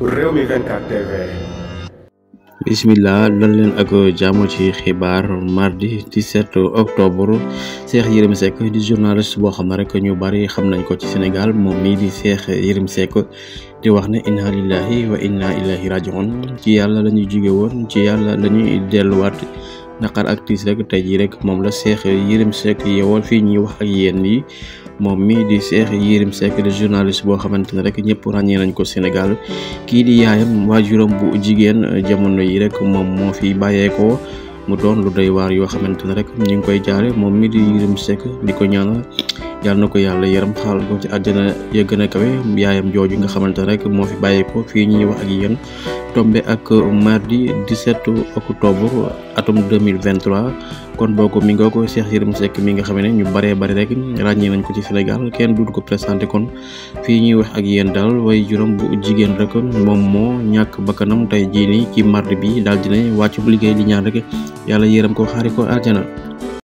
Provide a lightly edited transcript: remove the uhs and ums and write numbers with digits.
Rewmi 24 TV. Bismillah dal leen ak jàmm ci xibaar mardi 17 octobre Cheikh Yérim Seck di journaliste boo xam ne rek ñu bari xam nañ ko ci Sénégal moom mii di Cheikh Yérim Seck di wax ne inna lillahi wa inna ilayhi rajiun ci yàlla la ñuy jóge woon ci yàlla la ñuy delluwaat naqar ak tiis rek tey jii rek moom la Cheikh Yérim Seck yeewal fii ñuy wax ak yéen yi moom mii di Cheikh Yérim Seck di journaliste boo xamante ne rek ñëpp ràññee nañ ko Sénégal kii di yaayam waajuram bu jigéen jamono yi rek moom moo fi bàyyeekoo mu doon lu doy waar yoo xamante ne rek ñu ngi koy jaare moom mii di Yérim Seck di ko ñaanal yàlla na ko yàlla yaram xaal ko ci àjjana ya gën a kawe yaayam jooju nga xamante ne rek moo fi bàyyeekoo fii ñuy wax ak yéen tombé ak mardi 17 octobre atum 2023 kon boo ko mi nga ko Cheikh Yérim Seck mi nga xam ne ñu baree bari rek ràññee nañ ko ci Sénégal kenn dudu ko présenté kon fii ñuy wax ak yéen daal way juróom bu jigéen rek moom moo ñàkk bakkanam tey jii nii ci mardi bi daal dina wàccu liggéey di ñaan rek yàlla yéram ko xaari ko aljana